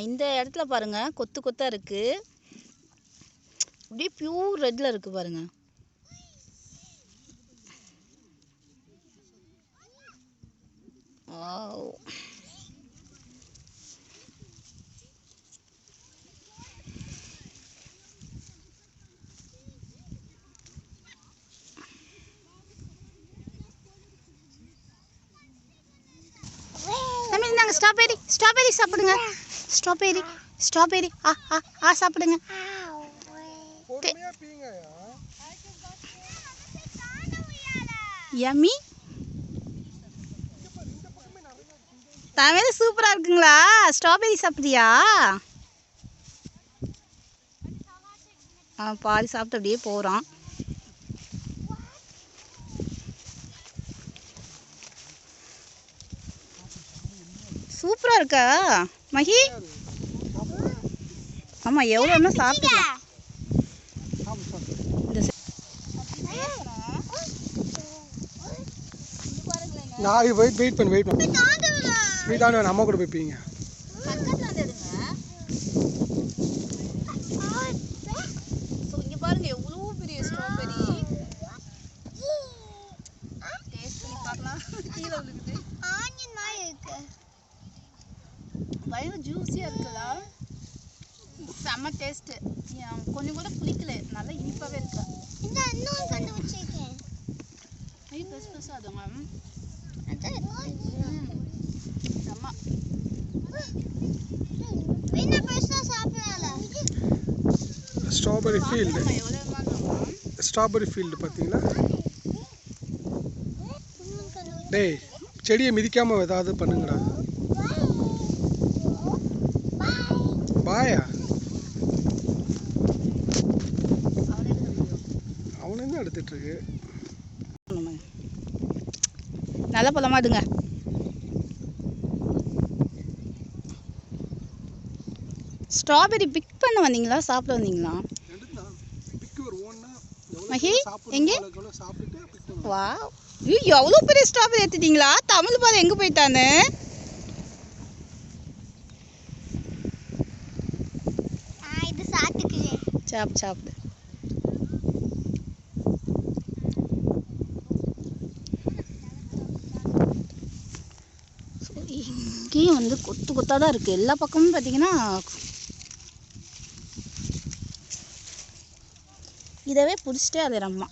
இந்த இடத்துல பாருங்க கொத்து கொத்தா இருக்கு. அப்படியே பியூர் ரெட்ல இருக்கு பாருங்க. வாவ். நாங்க ஸ்ட்ராபெரி சாப்பிடுங்க. ஸ்ட்ராபெரி சாப்பிடுங்க. யம்மி. தமிழ் சூப்பரா இருக்குங்களா? ஸ்ட்ராபெரி சாப்பிட்றியா? பாதி சாப்பிட்டு அப்படியே போறான். சூப்பரா இருக்கா மகி? ஆமா, எவ்வளோ சாப்பிட்டுக்கலாம். நான் வெயிட் பண்ணு அம்மா கூட போய்ப்பீங்க. இங்க பாருங்க எவ்வளோ பெரிய ஸ்ட்ராபெரி. டேஸ்ட் பண்ணி பார்க்கலாம். கீழே விழுகுது. பயங்கர ஜூஸியாக இருக்குல்ல. செம்ம டேஸ்ட்டு. கொஞ்சம் கூட புளிக்கல, நல்லா இனிப்பாகவே இருக்கு. பெருசு பெருசாக அதுங்க. ஸ்ட்ராபெரி ஃபீல்டு பார்த்தீங்களா? டேய், செடியை மிதிக்காம ஏதாவது பண்ணுங்கடா. பாயா அவனே தான் எடுத்துட்டு இருக்கு. நல்ல பழமாடுங்க. ஸ்ட்ராபெரி பிக் பண்ண வந்தீங்களா, சாப்பிட வந்தீங்களா? மகி எங்கே? வா, எவ்வளோ பெரிய ஸ்ட்ராபெரி எடுத்துட்டீங்களா? தமிழ் பாரு எங்கே போயிட்டானு. சாப்பிடு. இங்கேயும் வந்து கொத்து கொத்தாக தான் இருக்குது. எல்லா பக்கமும் பார்த்தீங்கன்னா இதவே பிடிச்சிட்டே அது அம்மா.